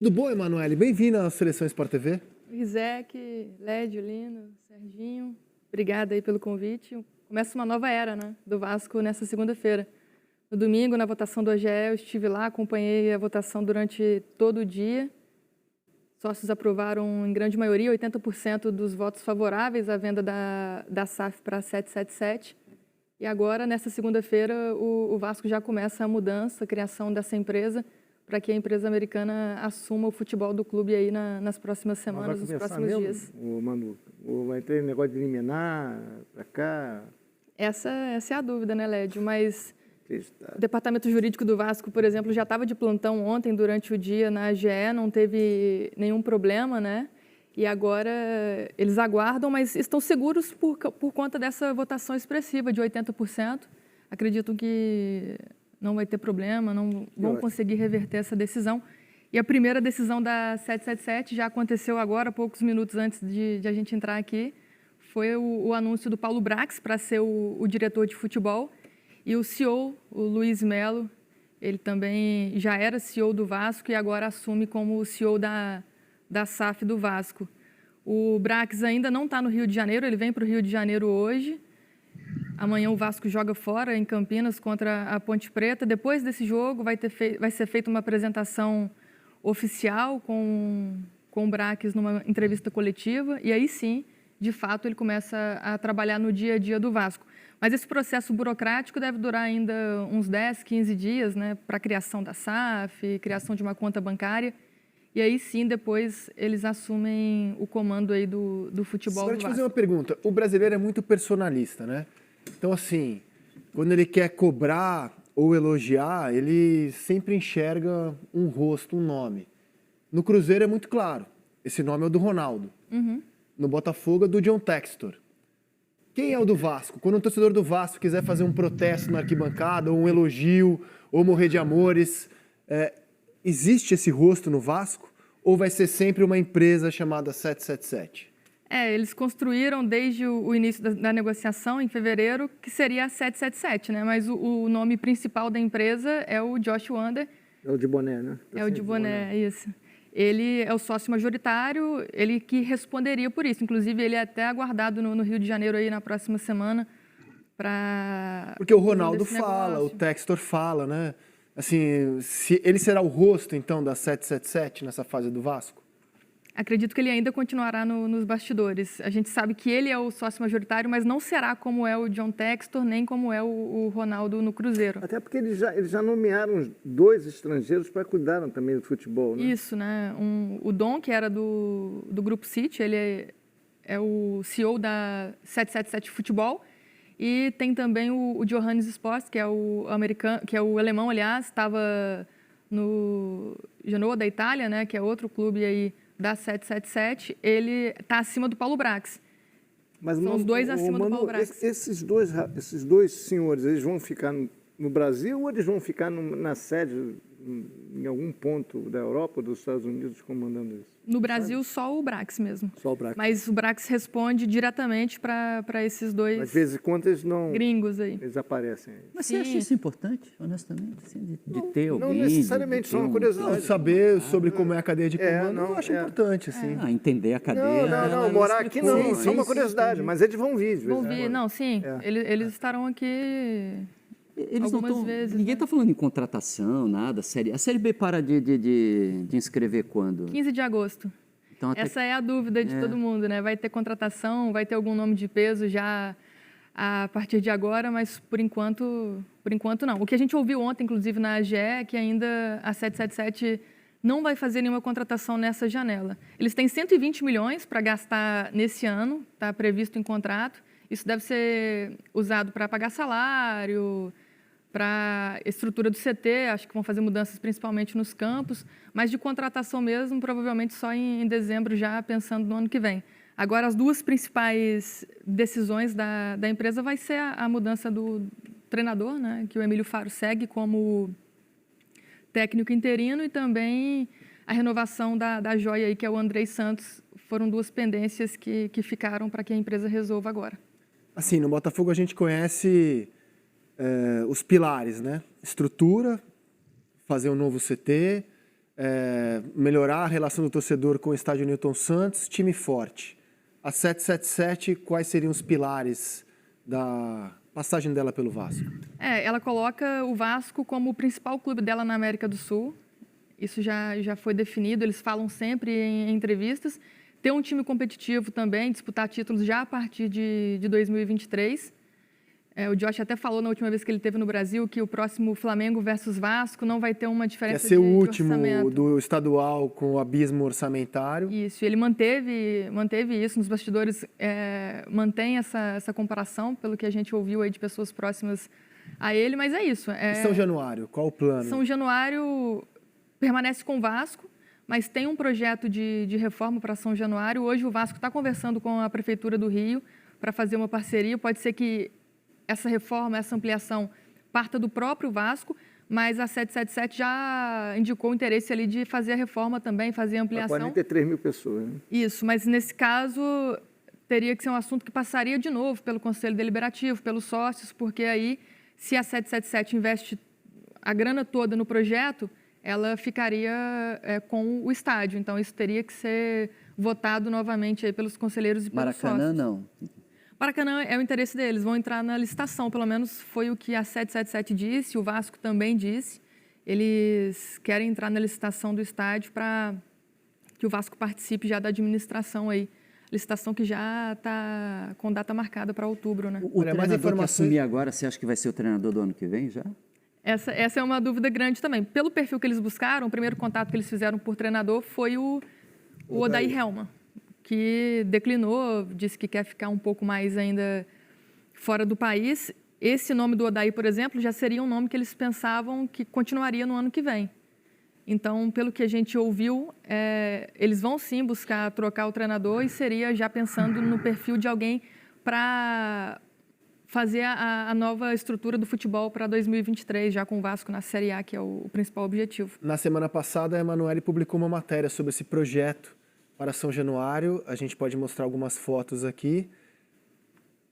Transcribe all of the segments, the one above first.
Tudo bom, Emanuele? Bem-vinda à Seleção Sport TV. Isaac, Lédio, Lino, Serginho, obrigada aí pelo convite. Começa uma nova era, né, do Vasco nessa segunda-feira. No domingo, na votação do OGE, eu estive lá, acompanhei a votação durante todo o dia. Sócios aprovaram, em grande maioria, 80% dos votos favoráveis à venda da SAF para a 777. E agora, nessa segunda-feira, o Vasco já começa a mudança, a criação dessa empresa, para que a empresa americana assuma o futebol do clube aí nas próximas semanas, nos próximos dias. Manu, vai ter negócio de eliminar para cá? Essa é a dúvida, né, Lédio? Mas o departamento jurídico do Vasco, por exemplo, já estava de plantão ontem, durante o dia, na AGE, não teve nenhum problema, né? E agora eles aguardam, mas estão seguros por conta dessa votação expressiva de 80%. Acreditam que não vai ter problema, não vão conseguir reverter essa decisão. E a primeira decisão da 777 já aconteceu agora, poucos minutos antes de a gente entrar aqui. Foi o anúncio do Paulo Brax para ser o diretor de futebol. E o CEO, o Luiz Melo, ele também já era CEO do Vasco e agora assume como o CEO da SAF do Vasco. O Brax ainda não está no Rio de Janeiro, ele vem para o Rio de Janeiro hoje. Amanhã o Vasco joga fora, em Campinas, contra a Ponte Preta. Depois desse jogo vai ser feita uma apresentação oficial com o Brax numa entrevista coletiva. E aí sim, de fato, ele começa a trabalhar no dia a dia do Vasco. Mas esse processo burocrático deve durar ainda uns 10, 15 dias, né, para a criação da SAF, criação de uma conta bancária. E aí sim, depois, eles assumem o comando aí do futebol do Vasco. Agora, te fazer uma pergunta. O brasileiro é muito personalista, né? Então, assim, quando ele quer cobrar ou elogiar, ele sempre enxerga um rosto, um nome. No Cruzeiro é muito claro. Esse nome é o do Ronaldo. Uhum. No Botafogo é do John Textor. Quem é o do Vasco? Quando um torcedor do Vasco quiser fazer um protesto na arquibancada, ou um elogio, ou morrer de amores, existe esse rosto no Vasco? Ou vai ser sempre uma empresa chamada 777? Eles construíram desde o início da negociação, em fevereiro, que seria a 777, né? Mas o nome principal da empresa é o Josh Wander. É o de boné, né? É o de boné, isso. Ele é o sócio majoritário, ele que responderia por isso. Inclusive, ele é até aguardado no Rio de Janeiro aí na próxima semana para... Porque o Ronaldo fala, o Textor fala, né? Assim, ele será o rosto, então, da 777 nessa fase do Vasco? Acredito que ele ainda continuará nos bastidores. A gente sabe que ele é o sócio majoritário, mas não será como é o John Textor, nem como é o Ronaldo no Cruzeiro. Até porque eles já nomearam 2 estrangeiros para cuidar também do futebol, né? Isso, né? O Dom, que era do Grupo City, ele é o CEO da 777 Futebol. E tem também o Johannes Sports, que é o americano, que é o alemão, aliás, estava no Genoa da Itália, né? Que é outro clube aí da 777, ele está acima do Paulo Brax. Mas, são os dois acima do Paulo Brax. Esses dois senhores, eles vão ficar no Brasil ou eles vão ficar na sede, em algum ponto da Europa ou dos Estados Unidos, comandando isso? No Brasil, só o Brax mesmo. Só o Brax. Mas o Brax responde diretamente para esses dois Às vezes, quando eles não... gringos aí. Eles aparecem aí. Mas você acha isso importante, honestamente? Assim, de ter alguém... Não necessariamente, só uma curiosidade. Não, saber sobre como é a cadeia de comando, eu acho importante, assim. Entender a cadeia... Não, morar aqui não, só uma curiosidade, mas eles vão vir. Vão vir, não, sim. Eles estarão aqui... Eles algumas não vezes, ninguém né? está falando em contratação, nada. A Série B para de inscrever quando? 15 de agosto. Então, Essa é a dúvida de todo mundo, né? Vai ter contratação, vai ter algum nome de peso já a partir de agora, mas por enquanto não. O que a gente ouviu ontem, inclusive, na AGE, é que ainda a 777 não vai fazer nenhuma contratação nessa janela. Eles têm 120 milhões para gastar nesse ano, está previsto em contrato. Isso deve ser usado para pagar salário, para estrutura do CT, acho que vão fazer mudanças principalmente nos campos, mas de contratação mesmo, provavelmente só em dezembro, já pensando no ano que vem. Agora, as duas principais decisões da empresa vai ser a mudança do treinador, né, que o Emílio Faro segue como técnico interino, e também a renovação da joia, aí, que é o Andrei Santos. Foram duas pendências que ficaram para que a empresa resolva agora. Assim, no Botafogo a gente conhece os pilares, né? Estrutura, fazer um novo CT, melhorar a relação do torcedor com o estádio Newton Santos, time forte. A 777, quais seriam os pilares da passagem dela pelo Vasco? Ela coloca o Vasco como o principal clube dela na América do Sul. Isso já foi definido, eles falam sempre em entrevistas. Ter um time competitivo também, disputar títulos já a partir de 2023. O Josh até falou na última vez que ele esteve no Brasil que o próximo Flamengo versus Vasco não vai ter uma diferença Quer ser o último orçamento. do estadual com o abismo orçamentário. Isso, ele manteve isso nos bastidores, mantém essa comparação, pelo que a gente ouviu aí de pessoas próximas a ele, mas é isso. E São Januário, qual o plano? São Januário permanece com o Vasco, mas tem um projeto de reforma para São Januário. Hoje o Vasco está conversando com a Prefeitura do Rio para fazer uma parceria. Pode ser que essa reforma, essa ampliação parta do próprio Vasco, mas a 777 já indicou o interesse ali de fazer a reforma também, fazer a ampliação. 43 mil pessoas. Né? Isso, mas nesse caso teria que ser um assunto que passaria de novo pelo Conselho Deliberativo, pelos sócios, porque aí, se a 777 investe a grana toda no projeto, ela ficaria com o estádio. Então, isso teria que ser votado novamente aí pelos conselheiros e pelos sócios. Maracanã, não. Maracanã é o interesse deles, vão entrar na licitação, pelo menos foi o que a 777 disse, o Vasco também disse. Eles querem entrar na licitação do estádio para que o Vasco participe já da administração aí. Licitação que já está com data marcada para outubro, né? O treinador que assumir agora, você acha que vai ser o treinador do ano que vem já? Essa é uma dúvida grande também. Pelo perfil que eles buscaram, o primeiro contato que eles fizeram por treinador foi o Odair Hellmann, que declinou, disse que quer ficar um pouco mais ainda fora do país. Esse nome do Odair, por exemplo, já seria um nome que eles pensavam que continuaria no ano que vem. Então, pelo que a gente ouviu, eles vão sim buscar trocar o treinador e seria já pensando no perfil de alguém para fazer a nova estrutura do futebol para 2023, já com o Vasco na Série A, que é o principal objetivo. Na semana passada, a Emanuele publicou uma matéria sobre esse projeto para São Januário. A gente pode mostrar algumas fotos aqui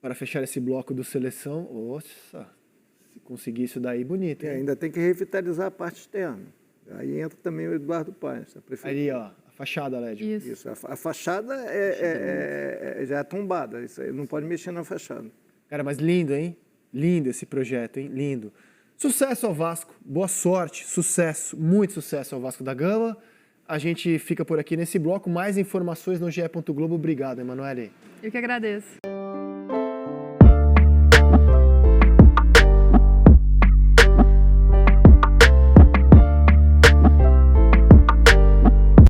para fechar esse bloco do Seleção. Nossa, se conseguir isso daí, bonito. Ainda tem que revitalizar a parte externa. Aí entra também o Eduardo Paes, a prefeitura. Ali, ó, a fachada, Lédio. Isso. A fachada já é tombada, isso aí não pode mexer na fachada. Cara, mas lindo, hein? Lindo esse projeto, hein? Lindo. Sucesso ao Vasco, boa sorte, sucesso, muito sucesso ao Vasco da Gama. A gente fica por aqui nesse bloco. Mais informações no ge.globo. Obrigado, Emanuele. Eu que agradeço.